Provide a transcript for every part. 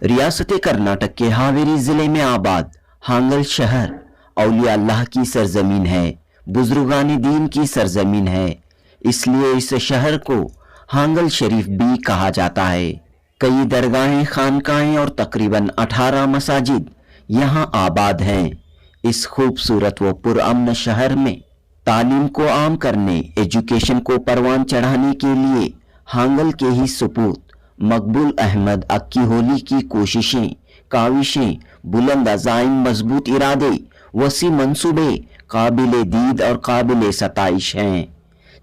रियासत कर्नाटक के हावेरी जिले में आबाद हांगल शहर औलिया अल्लाह की सरजमीन है, बुजुर्गान दीन की सरजमीन है, इसलिए इस शहर को हांगल शरीफ भी कहा जाता है। कई दरगाहें, खानकाएं और तकरीबन 18 मसाजिद यहाँ आबाद हैं। इस खूबसूरत व पुरअमन शहर में तालीम को आम करने, एजुकेशन को परवान चढ़ाने के लिए हांगल के ही सपूत मकबूल अहमद अक्की होली की कोशिशें, काविशें, बुलंद अज़ाइम, मजबूत इरादे, वसी मंसूबे काबिल दीद और काबिल सताइश हैं।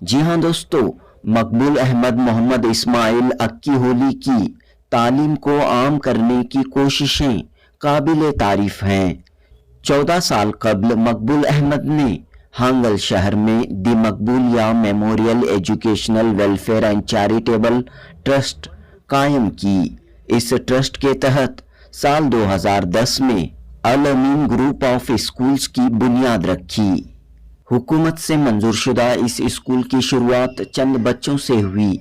जी हाँ दोस्तों, मकबूल अहमद मोहम्मद इस्माइल अक्की होली की तालीम को आम करने की कोशिशें काबिल तारीफ हैं। 14 साल कबल मकबूल अहमद ने हांगल शहर में the Maqbooliya memorial educational welfare and charitable trust कायम की। इस ट्रस्ट के तहत साल 2010 में Al Ameen group of schools की बुनियाद रखी। हुकूमत से मंजूर शुदा इस स्कूल की शुरुआत चंद बच्चों से हुई।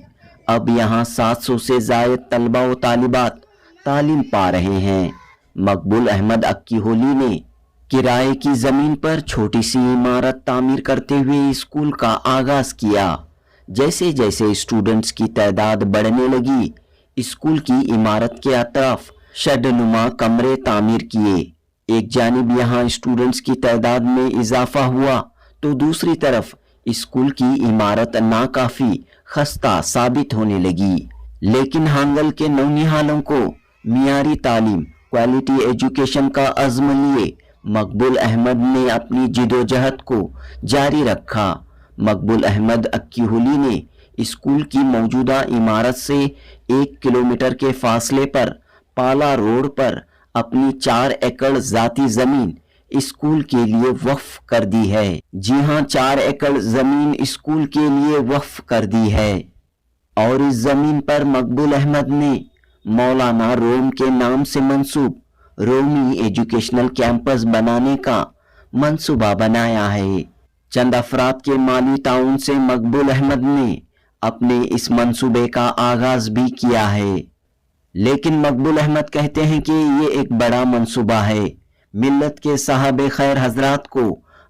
अब यहाँ 700 से जायद तलबा व तालिबात तालीम पा रहे हैं। मकबूल अहमद अक्की होली ने किराए की जमीन पर छोटी सी इमारत तामीर करते हुए स्कूल का आगाज किया। जैसे जैसे स्टूडेंट्स की तादाद बढ़ने लगी, स्कूल की इमारत के अतराफ शेडनुमा कमरे तामीर किए। एक जानिब यहाँ स्टूडेंट्स की तादाद में इजाफा हुआ तो दूसरी तरफ स्कूल की इमारत नाकाफी खस्ता साबित होने लगी। लेकिन हांगल के नौनिहालों को मियारी तालीम, क्वालिटी एजुकेशन का अज़्म लिए मकबूल अहमद ने अपनी जिदोजहद को जारी रखा। मकबूल अहमद अक्की होली ने स्कूल की मौजूदा इमारत से 1 किलोमीटर के फासले पर पाला रोड पर अपनी 4 एकड़ जाती जमीन स्कूल के लिए वक्फ कर दी है। जी हाँ, 4 एकड़ जमीन स्कूल के लिए वक्फ कर दी है और इस जमीन पर मकबूल अहमद ने मौलाना रोम के नाम से मंसूब रोमी एजुकेशनल कैंपस बनाने का मंसूबा बनाया है। चंद अफराद के माली ताउन से मकबूल अहमद ने अपने इस मंसूबे का आगाज भी किया है। लेकिन मकबूल अहमद कहते हैं कि ये एक बड़ा मंसूबा है। मिल्लत के साहब खैर हजरात को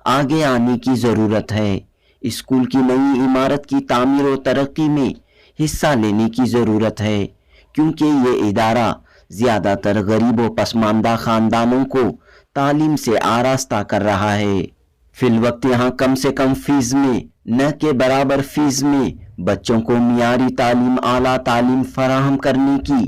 आगे आने की ज़रूरत है। स्कूल की नई इमारत की तामीर और तरक्की में हिस्सा लेने की ज़रूरत है, क्योंकि ये इदारा ज़्यादातर गरीब व पसमानदा ख़ानदानों को तालीम से आरास्ता कर रहा है। फिलवक्त यहाँ कम से कम फीस में, न के बराबर फीस में बच्चों को मियारी तालीम, आला तालीम फराहम करने की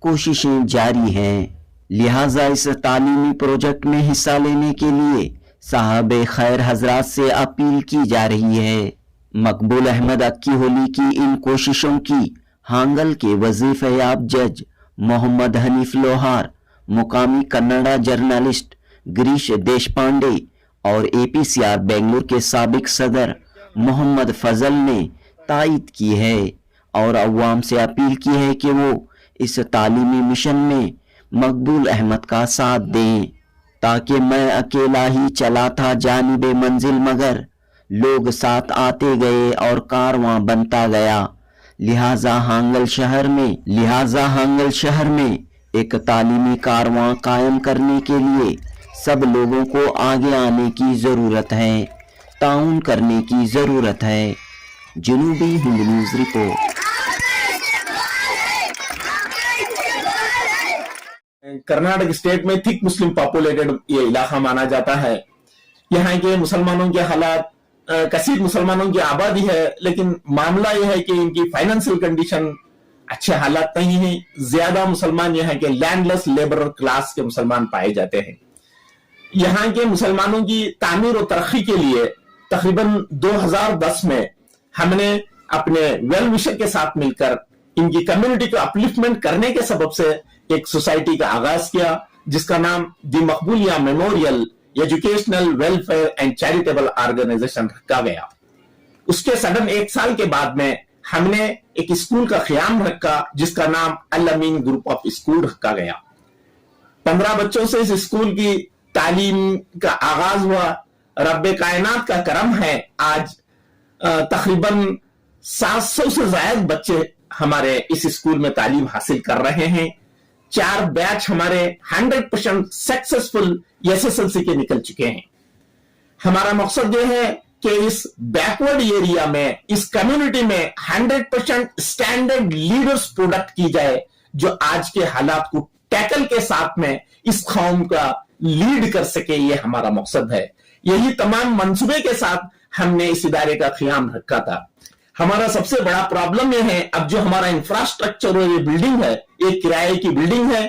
कोशिशें जारी हैं। लिहाजा इस तालीमी प्रोजेक्ट में हिस्सा लेने के लिए साहब खैर हजरात से अपील की जा रही है। मकबूल अहमद अक्की होली की इन कोशिशों की हांगल के वजीफयाब जज मोहम्मद हनीफ लोहार, मुकामी कन्नड़ा जर्नलिस्ट गिरीश देशपांडे और APCR बेंगलुरु के साबिक सदर मोहम्मद फजल ने तायद की है और अवाम से अपील की है कि वो इस तालीमी मिशन में मकबूल अहमद का साथ दें। ताकि मैं अकेला ही चला था जानिबे मंजिल, मगर लोग साथ आते गए और कारवां बनता गया। लिहाजा हांगल शहर में एक तालीमी कारवां कायम करने के लिए सब लोगों को आगे आने की ज़रूरत है, ताउन करने की ज़रूरत है। Janubi Hind news report. Karnataka state में थिक मुस्लिम पॉपुलेटेड ये इलाका माना जाता है। यहाँ के मुसलमानों के हालात, कसीर मुसलमानों की आबादी है, लेकिन मामला यह है कि इनकी फाइनेंशियल कंडीशन अच्छे हालात नहीं है। ज्यादा मुसलमान यहाँ के लैंडलेस लेबर क्लास के मुसलमान पाए जाते हैं। यहाँ के मुसलमानों की तामीर और तरक्की के लिए तकरीबन 2010 में हमने अपने वेल विशर के साथ मिलकर इनकी कम्युनिटी को अपलिफ्टमेंट करने के सबब से एक सोसाइटी का आगाज किया, जिसका नाम the Maqbooliya memorial educational welfare and charitable organisation रखा गया। उसके सडन 1 साल के बाद में हमने एक स्कूल का ख्याम रखा, जिसका नाम अल अमीन ग्रुप ऑफ स्कूल रखा गया। 15 बच्चों से इस स्कूल की तालीम का आगाज हुआ। रब्बे कायनात का करम है, आज तकरीबन 700 से ज्यादा बच्चे हमारे इस स्कूल में तालीम हासिल कर रहे हैं। 4 बैच हमारे 100% सक्सेसफुल SSLC के निकल चुके हैं। हमारा मकसद यह है कि इस बैकवर्ड एरिया में, इस कम्युनिटी में 100% स्टैंडर्ड लीडर्स प्रोडक्ट की जाए, जो आज के हालात को टैकल के साथ में इस कौम का लीड कर सके। ये हमारा मकसद है। यही तमाम मंसूबे के साथ हमने इस इदारे का क़याम रखा था। हमारा सबसे बड़ा प्रॉब्लम यह है, अब जो हमारा इंफ्रास्ट्रक्चर और ये बिल्डिंग है, ये किराए की बिल्डिंग है,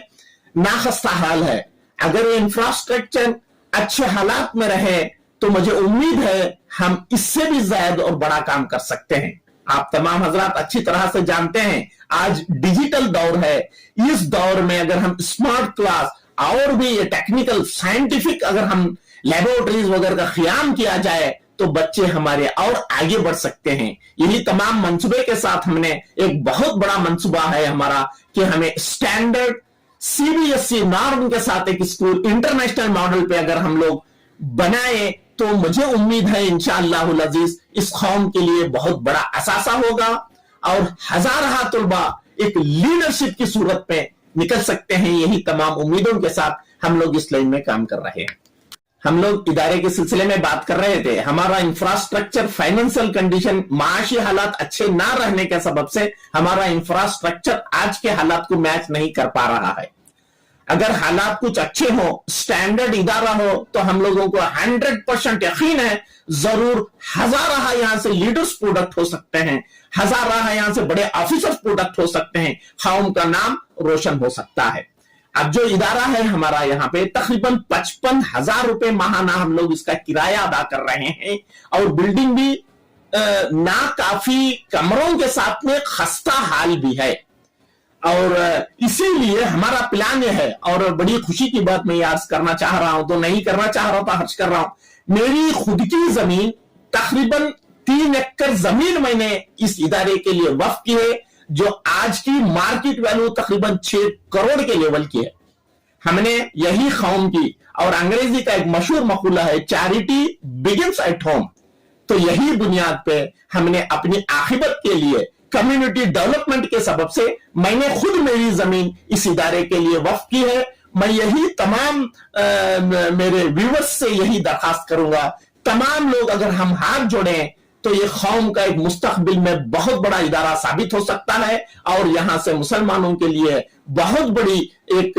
नाखस्ता हाल है। अगर ये इंफ्रास्ट्रक्चर अच्छे हालात में रहे तो मुझे उम्मीद है हम इससे भी ज्यादा और बड़ा काम कर सकते हैं। आप तमाम हजरात अच्छी तरह से जानते हैं, आज डिजिटल दौर है। इस दौर में अगर हम स्मार्ट क्लास और भी ये टेक्निकल साइंटिफिक अगर हम लेबोरेटरीज वगैरह का क़याम किया जाए तो बच्चे हमारे और आगे बढ़ सकते हैं। यही तमाम मंसूबे के साथ हमने एक बहुत बड़ा मंसूबा है हमारा कि हमें स्टैंडर्ड CBSE नॉर्म के साथ एक स्कूल इंटरनेशनल मॉडल पे अगर हम लोग बनाए तो मुझे उम्मीद है इंशाअल्लाहुल अजीज इस कौम के लिए बहुत बड़ा असासा होगा और हजारों तलबा एक लीडरशिप की सूरत में निकल सकते हैं। यही तमाम उम्मीदों के साथ हम लोग इस लाइन में काम कर रहे हैं। हम लोग इदारे के सिलसिले में बात कर रहे थे। हमारा इंफ्रास्ट्रक्चर, फाइनेंशियल कंडीशन, माशी हालात अच्छे ना रहने के सबब से हमारा इंफ्रास्ट्रक्चर आज के हालात को मैच नहीं कर पा रहा है। अगर हालात कुछ अच्छे हो, स्टैंडर्ड इदारा हो, तो हम लोगों को 100% यकीन है जरूर हजारों यहां से लीडर्स प्रोडक्ट हो सकते हैं, हजारों यहां से बड़े ऑफिसर्स प्रोडक्ट हो सकते हैं, कौम का नाम रोशन हो सकता है। अब जो इदारा है हमारा यहाँ पे तकरीबन 55,000 रुपए माहाना हम लोग इसका किराया अदा कर रहे हैं और बिल्डिंग भी ना काफी कमरों के साथ में खस्ता हाल भी है। और इसीलिए हमारा प्लान यह है, और बड़ी खुशी की बात मैं याद करना चाह रहा हूं, तो नहीं करना चाह रहा था, हर्ज कर रहा हूं। मेरी खुद की जमीन तकरीबन 3 एकड़ जमीन मैंने इस इदारे के लिए वक्फ की है, जो आज की मार्केट वैल्यू तकरीबन 6 करोड़ के लेवल की है। हमने यही कौम की, और अंग्रेजी का एक मशहूर मकूला है, चैरिटी बिगिंस एट होम। तो यही बुनियाद पे हमने अपनी आखिरत के लिए, कम्युनिटी डेवलपमेंट के सबब से मैंने खुद मेरी जमीन इस इदारे के लिए वक्फ की है। मैं यही तमाम मेरे व्यूअर्स से यही दरखास्त करूंगा, तमाम लोग अगर हम हाथ जोड़ें तो ये कौम का एक मुस्तकबिल में बहुत बड़ा इदारा साबित हो सकता है और यहां से मुसलमानों के लिए बहुत बड़ी एक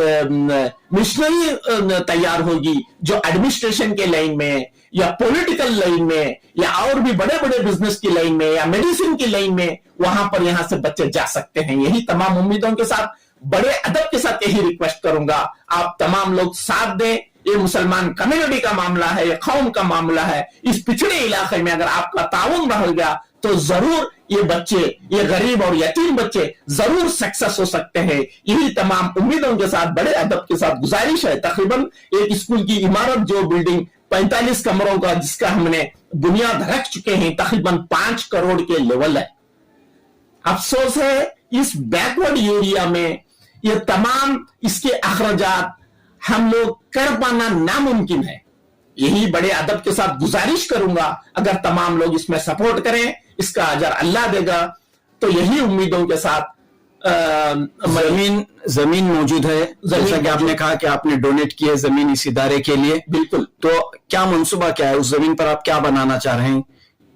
मिशनरी तैयार होगी, जो एडमिनिस्ट्रेशन के लाइन में या पॉलिटिकल लाइन में या और भी बड़े बड़े बिजनेस की लाइन में या मेडिसिन की लाइन में, वहां पर यहां से बच्चे जा सकते हैं। यही तमाम उम्मीदों के साथ, बड़े अदब के साथ यही रिक्वेस्ट करूंगा, आप तमाम लोग साथ दें। ये मुसलमान कम्युनिटी का मामला है, ये कौम का मामला है। इस पिछड़े इलाके में अगर आपका ताउन रह गया तो जरूर ये बच्चे, ये गरीब और यतीम बच्चे जरूर सक्सेस हो सकते हैं। यही तमाम उम्मीदों के साथ, बड़े अदब के साथ गुजारिश है। तकरीबन एक स्कूल की इमारत, जो बिल्डिंग 45 कमरों का, जिसका हमने बुनियाद रख चुके हैं, तकरीबन 5 करोड़ के लेवल है। अफसोस है इस बैकवर्ड एरिया में ये तमाम इसके अखराजात हम लोग कर पाना नामुमकिन है। यही बड़े अदब के साथ गुजारिश करूंगा, अगर तमाम लोग इसमें सपोर्ट करें, इसका अजर अल्लाह देगा। तो यही उम्मीदों के साथ जमीन मौजूद है, जैसा कि आपने कहा कि आपने डोनेट की है जमीन इस इदारे के लिए। बिल्कुल। तो क्या मंसूबा क्या है, उस जमीन पर आप क्या बनाना चाह रहे हैं,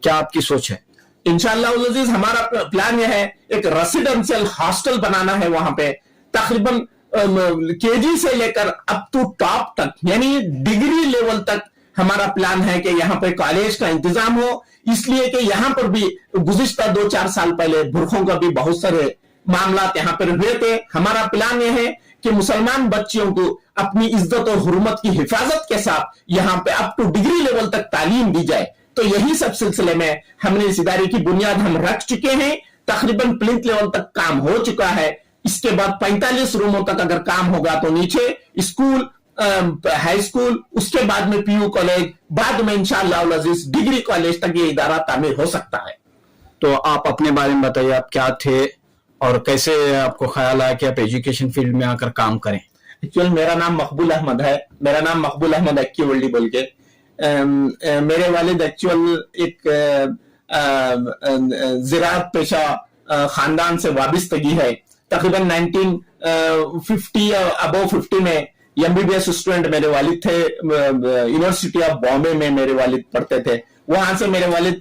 क्या आपकी सोच है? इंशाअल्लाह अज़ीज हमारा प्लान यह है, एक रेसिडेंशियल हॉस्टल बनाना है वहां पे, तकरीबन केजी से लेकर अप टू टॉप तक, यानी डिग्री लेवल तक हमारा प्लान है कि यहाँ पे कॉलेज का इंतजाम हो। इसलिए कि यहाँ पर भी गुज़िश्ता 2-4 साल पहले बुरखों का भी बहुत सारे मामला यहाँ पर हुए थे। हमारा प्लान यह है कि मुसलमान बच्चियों को अपनी इज्जत और हुर्मत की हिफाजत के साथ यहाँ पे अप टू डिग्री लेवल तक तालीम दी जाए। तो यही सब सिलसिले में हमने इस इदारे की बुनियाद हम रख चुके हैं। तकरीबन प्लिंथ लेवल तक काम हो चुका है। इसके बाद 45 रूमों तक अगर काम होगा तो नीचे स्कूल, हाई स्कूल, उसके बाद में पीयू कॉलेज, बाद में इंशाअल्लाह अज़ीज डिग्री कॉलेज तक ये इदारा तामीर हो सकता है। तो आप अपने बारे में बताइए, आप क्या थे और कैसे आपको ख्याल आया कि आप एजुकेशन फील्ड में आकर काम करें? एक्चुअल मेरा नाम मकबूल अहमद है। मेरा नाम मकबूल अहमद एक्कीवर्ल्डी बोल के। मेरे वालिद एक्चुअल एक ज़राअत पेशा खानदान से वाबिस्तगी है। तकरीबन 1950 या अबव 50 में MBBS स्टूडेंट मेरे वालिद थे, यूनिवर्सिटी ऑफ बॉम्बे में मेरे वालिद पढ़ते थे। वहां से मेरे वालिद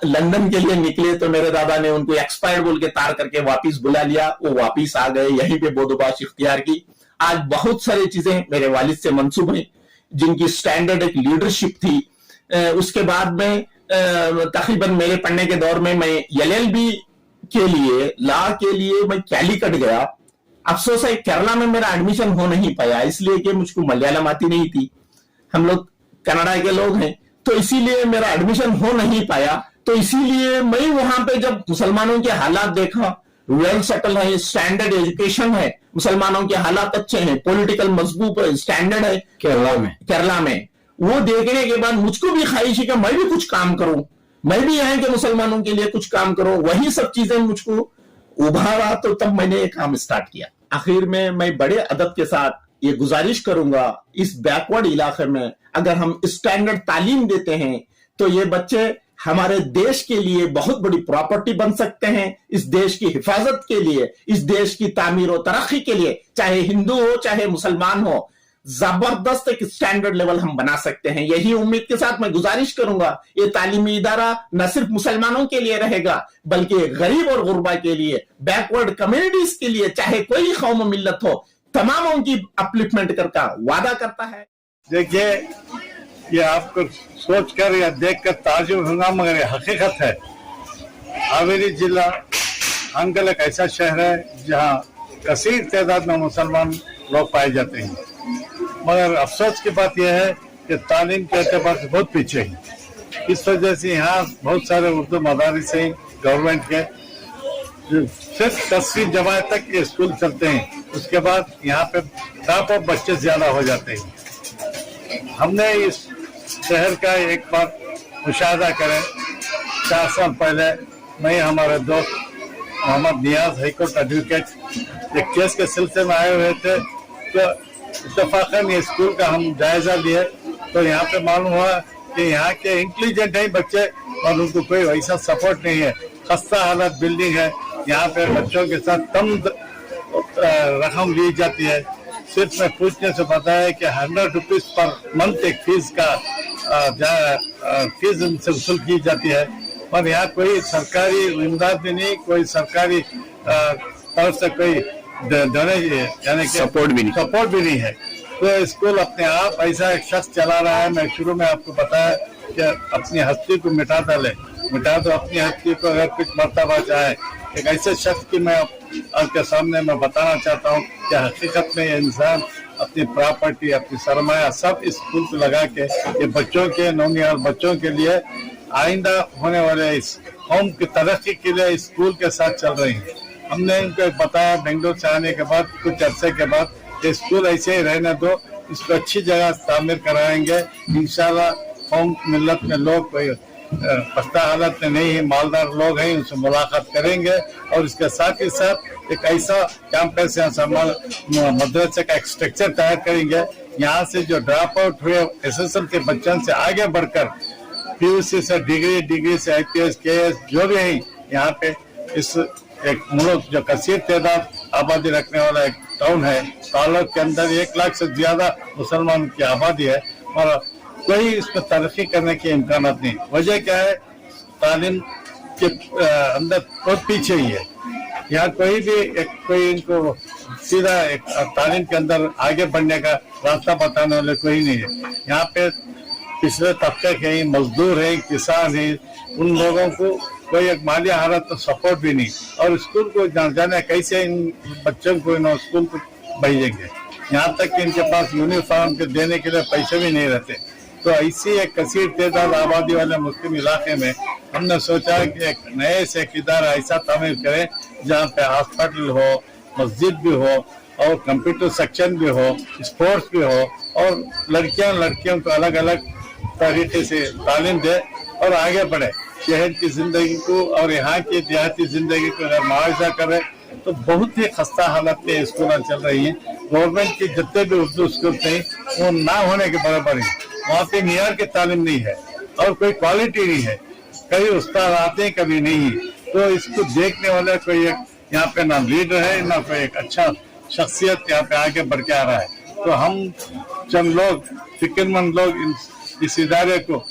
लंदन के लिए निकले तो मेरे दादा ने उनको एक्सपायर्ड बोल के तार करके वापिस बुला लिया, वो वापिस आ गए, यहीं पे बोधोबाश इख्तियार की। आज बहुत सारी चीजें मेरे वालिद से मंसूब हैं, जिनकी स्टैंडर्ड एक लीडरशिप थी। उसके बाद में तकरीबन मेरे पढ़ने के दौर में मैं LLB के लिए, लॉ के लिए मैं कैलीकट गया। अफसोस है केरला में मेरा एडमिशन हो नहीं पाया, इसलिए कि मुझको मलयालम आती नहीं थी, हम लोग कनाडा के लोग हैं, तो इसीलिए मेरा एडमिशन हो नहीं पाया। तो इसीलिए मैं वहां पे जब मुसलमानों के हालात देखा, वेल सेटल है, स्टैंडर्ड एजुकेशन है, मुसलमानों के हालात अच्छे हैं, पॉलिटिकल मजबूत स्टैंडर्ड है केरला में, वो देखने के बाद मुझको भी ख्वाहिश है कि मैं भी कुछ काम करूं, मैं भी यहाँ के मुसलमानों के लिए कुछ काम करूं। वही सब चीजें मुझको उभारा, तो तब मैंने ये काम स्टार्ट किया। आखिर में मैं बड़े अदब के साथ ये गुजारिश करूंगा, इस बैकवर्ड इलाके में अगर हम स्टैंडर्ड तालीम देते हैं तो ये बच्चे हमारे देश के लिए बहुत बड़ी प्रॉपर्टी बन सकते हैं, इस देश की हिफाजत के लिए, इस देश की तामीर और तरक्की के लिए, चाहे हिंदू हो चाहे मुसलमान हो, जबरदस्त एक स्टैंडर्ड लेवल हम बना सकते हैं। यही उम्मीद के साथ मैं गुजारिश करूंगा, ये तालीमी इदारा न सिर्फ मुसलमानों के लिए रहेगा बल्कि गरीब और गुरबा के लिए, बैकवर्ड कम्युनिटीज के लिए, चाहे कोई कौम मिल्लत हो, तमामों की अपलिफ्टमेंट करता वादा करता है। देखिए, ये आपको सोचकर या देखकर ताजुब होगा, मगर ये हकीकत है। हावेरी जिला हांगल एक ऐसा शहर है जहाँ कसीर तादाद में मुसलमान लोग पाए जाते हैं, मगर अफसोस की बात यह है कि तालीम के एतबार से बहुत पीछे है। इस वजह से यहाँ बहुत सारे उर्दू मदारिस हैं गवर्नमेंट के, सिर्फ 10वीं जमात तक ये स्कूल चलते हैं, उसके बाद यहाँ पे टॉप ऑफ बच्चे ज्यादा हो जाते हैं। हमने इस शहर का एक बार मुशाहदा करें, 4 साल पहले मैं हमारे दोस्त मोहम्मद नियाज हाईकोर्ट एडवोकेट एक केस के सिलसिले में आए हुए थे, तो इत्तफाकन ये स्कूल का हम जायजा लिए तो यहाँ पे मालूम हुआ कि यहाँ के इंटेलिजेंट हैं बच्चे और उनको कोई वैसा सपोर्ट नहीं है, खस्ता हालत बिल्डिंग है। यहाँ पे बच्चों के साथ कम रकम ली जाती है। सिर्फ मैं पूछने से पता है कि 100 रुपीज पर मंथ एक फीस का फीस उनसे वसूल की जाती है, और यहाँ कोई सरकारी इमदाद भी नहीं, कोई सरकारी तरफ से कोई यानी कि सपोर्ट भी नहीं है। तो स्कूल अपने आप ऐसा एक शख्स चला रहा है। मैं शुरू में आपको बताया कि अपनी हस्ती को मिटा दो अपनी हस्ती को, अगर कुछ मर्तबा चाहे। एक ऐसे शख्स की मैं आपके सामने मैं बताना चाहता हूँ कि हकीकत में ये इंसान अपनी प्रॉपर्टी, अपनी सरमाया सब इस स्कूल को लगा के ये बच्चों के, नौनिहाल बच्चों के लिए, आइंदा होने वाले इस कौम की तरक्की के लिए इस स्कूल के साथ चल रही है। हमने इनको बताया बेंगलोर से आने के बाद, कुछ अरसे के बाद, ये स्कूल ऐसे ही रहने दो, इसको अच्छी जगह तामीर कराएंगे इंशाल्लाह। कौम मिल्लत में लोग कोई खस्ता हालत में नहीं है, मालदार लोग हैं, उनसे मुलाकात करेंगे और इसके साथ ही साथ एक ऐसा कैंपस मदरसे का एक स्ट्रक्चर तैयार करेंगे। यहाँ से जो ड्रॉप आउट हुए SSL के बच्चों से आगे बढ़कर PUC से डिग्री से IPS KS जो भी है यहाँ पे, इस एक मुल्क जो कसीर तादाद आबादी रखने वाला एक टाउन है, तालुक के अंदर 1 लाख से ज्यादा मुसलमान की आबादी है और कोई इसमें तरक्की करने के इम्कान नहीं। वजह क्या है? तालीम के अंदर बहुत पीछे ही है। यहाँ कोई इनको सीधा एक तालीम के अंदर आगे बढ़ने का रास्ता बताने वाले कोई नहीं है। यहाँ पे पिछले तबके के ही मजदूर हैं, किसान हैं, उन लोगों को कोई एक माली हालत तो सपोर्ट भी नहीं, और स्कूल को जाने कैसे इन बच्चों को इन स्कूल को भेजेंगे। यहाँ तक कि इनके पास यूनिफॉर्म के देने के लिए पैसे भी नहीं रहते। तो ऐसी एक कसीर तादाद आबादी वाले मुस्लिम इलाके में हमने सोचा कि एक नए से इदारा ऐसा तामीर करें जहाँ पे हॉस्पिटल हो, मस्जिद भी हो और कंप्यूटर सेक्शन भी हो, स्पोर्ट्स भी हो, और लड़कियों को अलग अलग तरीके से तालीम दे और आगे बढ़े। शहर की जिंदगी को और यहाँ की देहाती जिंदगी को अगर मुआवजा करे तो बहुत ही खस्ता हालत में स्कूल चल रही है। गवर्नमेंट के जितने भी उर्दू स्कूल थे वो ना होने के बराबर है। वहाँ पे मियार की तालीम नहीं है और कोई क्वालिटी नहीं है, कभी उस्ताद आते हैं कभी नहीं। तो इसको देखने वाला कोई एक यहाँ पे ना लीडर है ना कोई एक अच्छा शख्सियत यहाँ पे आगे बढ़ के आ रहा है। तो हम चंद लोग फिक्रमंद लोग इस इदारे को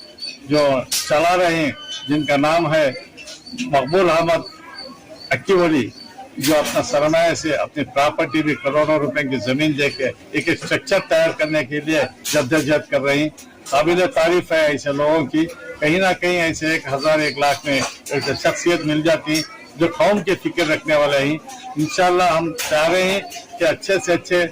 जो चला रहे हैं, जिनका नाम है मकबूल अहमद अक्कीवली, जो अपना सरमाया से अपनी प्रॉपर्टी भी करोड़ों रुपए की जमीन देके एक स्ट्रक्चर तैयार करने के लिए जद्दोजहद कर रही, काबिल तारीफ है ऐसे लोगों की। कहीं ना कहीं ऐसे 1000 1 लाख में एक शख्सियत मिल जाती जो कौम के फिक्र रखने वाले हैं। इंशाल्लाह हम चाह रहे हैं कि अच्छे से अच्छे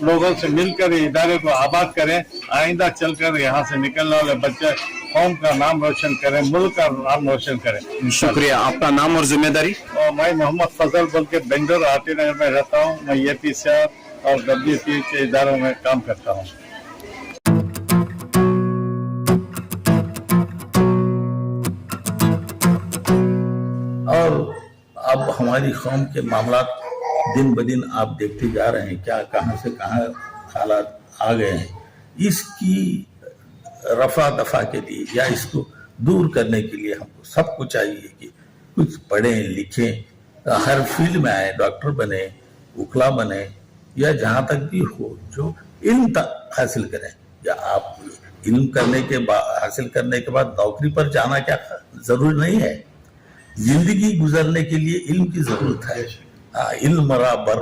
लोगों से मिलकर ये इदारे को आबाद करें, आइंदा चलकर यहाँ से निकलने वाले बच्चे कौम का नाम रोशन करें, मुल्क का नाम रोशन करें। शुक्रिया। आपका नाम और जिम्मेदारी? और मैं मोहम्मद फजल बोल के बेंगलोर आती नगर में रहता हूँ। मैं APCR और WP के इदारों में काम करता हूँ। और अब हमारी कौम के मामलात दिन ब दिन आप देखते जा रहे हैं, क्या कहाँ से कहाँ हालात आ गए हैं। इसकी रफा दफा के लिए या इसको दूर करने के लिए हमको सबको चाहिए कि कुछ पढ़ें लिखें, हर फील्ड में आए, डॉक्टर बने, वकील बने, या जहाँ तक भी हो जो इल्म हासिल करें। या आप इल्म करने के बाद हासिल करने के बाद नौकरी पर जाना क्या जरूरी नहीं है। जिंदगी गुजरने के लिए इल्म की जरूरत है। इल्म मरा बर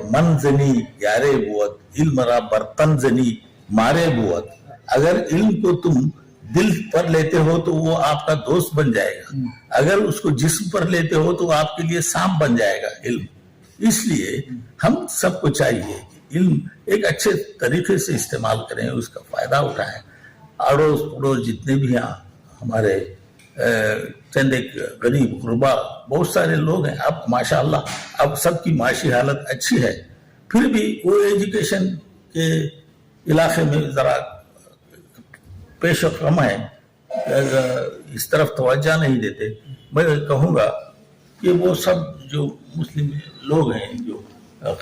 मन जनी यारे बुअत, इल्म मरा बर्तन जनी मारे बुअत। अगर इल्म को तुम दिल पर लेते हो तो वो आपका दोस्त बन जाएगा, अगर उसको जिस्म पर लेते हो तो आपके लिए सांप बन जाएगा इल्म। इसलिए हम सबको चाहिए कि इल्म एक अच्छे तरीके से इस्तेमाल करें, उसका फायदा उठाएं। अड़ोस पड़ोस जितने भी यहाँ हमारे चंद एक गरीब गुरबा बहुत सारे लोग हैं, अब माशाअल्लाह अब सबकी माशी हालत अच्छी है, फिर भी वो एजुकेशन के इलाके में ज़रा पेश कम है, इस तरफ तवज्जो नहीं देते। मैं कहूँगा कि वो सब जो मुस्लिम लोग हैं जो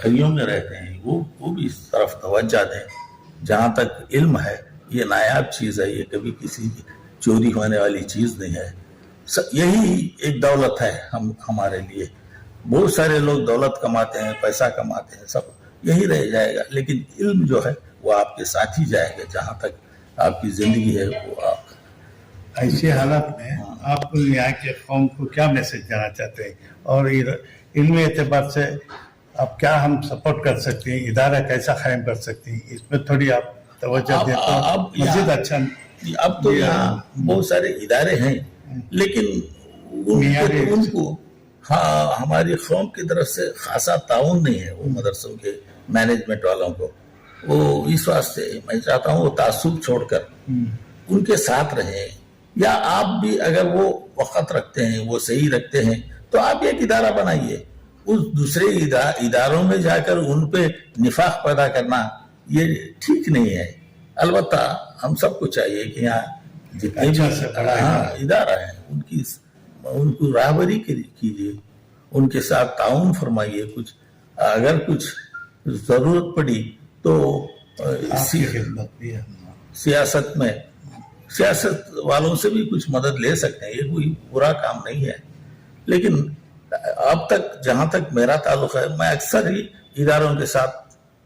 खलियों में रहते हैं वो भी इस तरफ तवज्जो दें। जहाँ तक इल्म है ये नायाब चीज़ है, ये कभी किसी की चोरी होने वाली चीज़ नहीं है। यही एक दौलत है हमारे लिए। बहुत सारे लोग दौलत कमाते हैं, पैसा कमाते हैं, सब यही रह जाएगा, लेकिन इल्म जो है वो आपके साथ ही जाएगा जहाँ तक आपकी जिंदगी है। वो आप ऐसे हालात में आप यहाँ के कौम को क्या मैसेज देना चाहते हैं, और इल्मी एतबार से आप क्या हम सपोर्ट कर सकते हैं, इदारा कैसा कायम कर सकते हैं, इसमें थोड़ी आप तवज्जो दें तो मज़ीद अच्छा। अब तो यहाँ बहुत सारे इदारे हैं, लेकिन उनको हाँ हमारी कौम की तरफ से खासा ताउन नहीं है वो मदरसों के मैनेजमेंट वालों को। वो इस वास्ते मैं चाहता हूँ वो तासुब छोड़कर उनके साथ रहें, या आप भी अगर वो वक़्त रखते हैं, वो सही रखते हैं, तो आप एक इदारा बनाइए। उस दूसरे इदारों में जाकर उन पे निफाक पैदा करना ये ठीक नहीं है। अलबत्ता हम सबको चाहिए कि यहाँ जितने भी इदारा है उनको राहबरी कीजिए, उनके साथ ताउन फरमाइए। कुछ अगर कुछ जरूरत पड़ी तो सियासत वालों से भी कुछ मदद ले सकते हैं, ये कोई बुरा काम नहीं है। लेकिन अब तक जहाँ तक मेरा ताल्लुक है, मैं अक्सर ही इदारों के साथ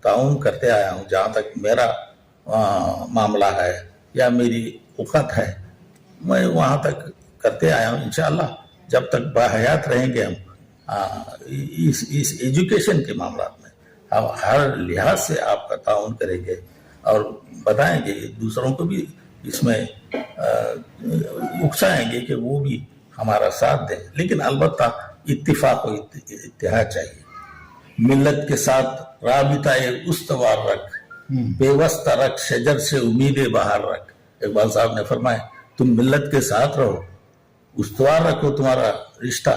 ताउन करते आया हूँ। जहाँ तक मेरा मामला है या मेरी औक़त है, मैं वहाँ तक करते आया हूँ। इंशाअल्लाह जब तक बाहयात रहेंगे हम इस एजुकेशन के मामला में हम हर लिहाज से आपका ताउन करेंगे और बताएंगे, दूसरों को भी इसमें उकसाएंगे कि वो भी हमारा साथ दें। लेकिन अलबत्ता इत्तिफाक और इत्तेहाद चाहिए। मिल्लत के साथ राबिताए उस्तवार रख, बेवस्ता रख, शजर से उम्मीदें बाहर रख। इकबाल साहब ने फरमाया तुम मिल्लत के साथ रहो, उस्तवार रखो तुम्हारा रिश्ता,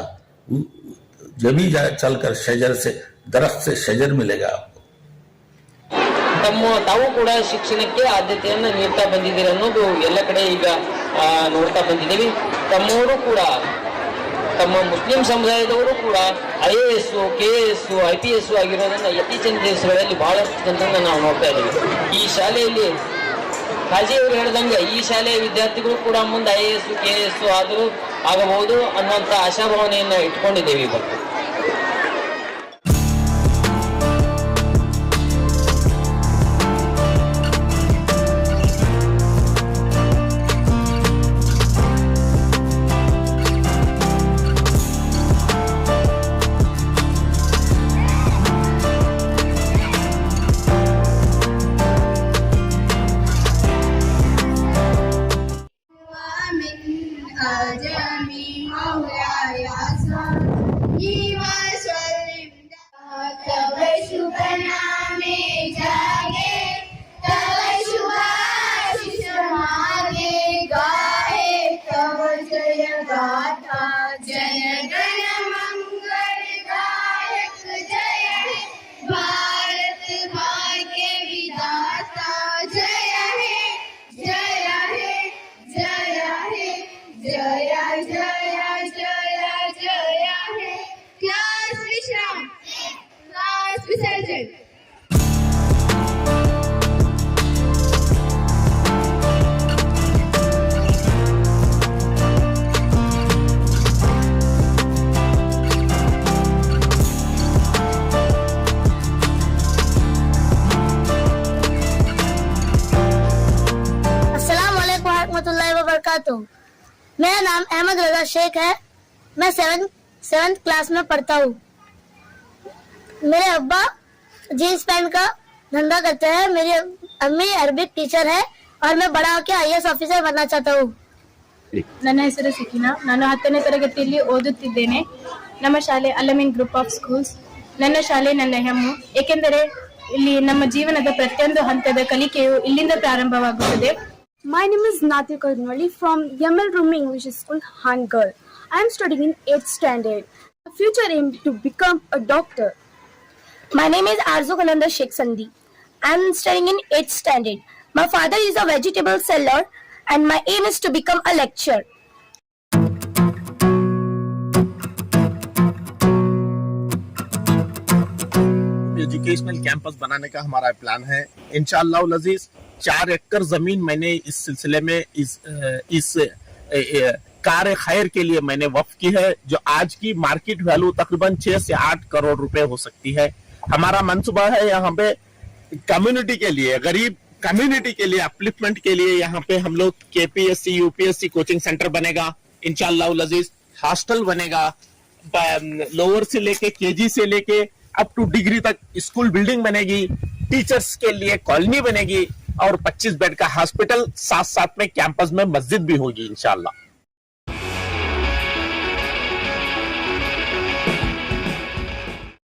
जभी चलकर शजर से दरख्त से शजर मिलेगा आपको। ತಾವು ಕೂಡ ಶಿಕ್ಷಣಕ್ಕೆ ಆದ್ಯತೆಯನ್ನು ನೀಡ್ತಾ ಬಂದಿದ್ದೀರಿ ಅನ್ನೋದು ಎಲ್ಲ ಕಡೆ ಈಗ ನೋಡ್ತಾ ಬಂದಿದ್ದೀವಿ. ತಮ್ಮವರು ಕೂಡ ತಮ್ಮ ಮುಸ್ಲಿಂ ಸಮುದಾಯದವರು ಕೂಡ IAS, KS, IPS ಆಗಿರೋದನ್ನ ಇತ್ತೀಚಿನ ದಿವಸಗಳಲ್ಲಿ ಬಹಳಷ್ಟು ಜನರನ್ನ ನಾವು ನೋಡ್ತಾ ಇದ್ದೀವಿ. ಈ ಶಾಲೆಯಲ್ಲಿ ಕಾಜಿ ಅವರು ಹೇಳಿದಂಗೆ ಈ ಶಾಲೆಯ ವಿದ್ಯಾರ್ಥಿಗಳು ಕೂಡ ಮುಂದೆ IAS, KS ಆಗಬಹುದು ಅನ್ನುವಂಥ ಆಶಾಭಾವನೆಯನ್ನ ಇಟ್ಕೊಂಡಿದ್ದೇವೆ ಇವತ್ತು. هجمي مولاي صلي وسلم तब शुभ नामे जागे तब शुभाशिष मागे गाए तब जय गाथा जय गण मंगल गायक जय हे भारत भाग्य विधाता जय हे जय हे जय हे जय जय जय जय हे क्लास विश्राम क्लास विसर्जन अस्सलाम वालेकुम रहमतुल्लाहि व बरकातुहू। मेरा नाम अहमद रजा शेख है। मैं सेवन्थ क्लास में पढ़ता हूँ। मेरे अब्बा जीन्स पैंट का धंधा करते हैं। मेरी अम्मी अरबिक टीचर है और मैं बड़ा होकर IAS ऑफिसर बनना चाहता हूँ। ನನ್ನ ಹೆಸರು ಸಿಕಿನಾ. ನಾನು 10ನೇ ತರಗತಿಯಲ್ಲಿ ಓದುತ್ತಿದ್ದೇನೆ. ನಮ್ಮ ಶಾಲೆ ಅಲಮೀನ್ ಗ್ರೂಪ್ ಆಫ್ ಸ್ಕೂಲ್ಸ್. ನನ್ನ ಶಾಲೆ ನನ್ನ ಹೆಮ್ಮು, ಏಕೆಂದರೆ ಇಲ್ಲಿ ನಮ್ಮ ಜೀವನದ ಪ್ರತಿಯೊಂದು ಹಂತದ ಕಲಿಕೆಯು ಇಲ್ಲಿಂದ ಪ್ರಾರಂಭವಾಗುತ್ತದೆ. My name is Natia Karnwali from Yamal Rumi English School, Hangal. I am studying in 8th standard. My future aim to become a doctor. My name is Arzu Kananda Sheikh Sandi. I am studying in 8th standard. My father is a vegetable seller and my aim is to become a lecturer. Educational campus बनाने का हमारा plan है। इंशाअल्लाह अज़ीज़ 4 एकड़ जमीन मैंने इस सिलसिले में इस कार्य खैर के लिए मैंने वक्फ की है, जो आज की मार्केट वैल्यू तकरीबन 6 से 8 करोड़ रुपए हो सकती है। हमारा मंसूबा है यहाँ पे कम्युनिटी के लिए, गरीब कम्युनिटी के लिए, अपलिफ्टमेंट के लिए यहाँ पे हम लोग KPSC UPSC कोचिंग सेंटर बनेगा इंशाअल्लाह अज़ीज़, हॉस्टल बनेगा, लोअर से लेके KG से लेके अप टू डिग्री तक स्कूल बिल्डिंग बनेगी, टीचर्स के लिए कॉलोनी बनेगी और 25 बेड का हॉस्पिटल, साथ साथ में कैंपस में मस्जिद भी होगी इंशाअल्लाह।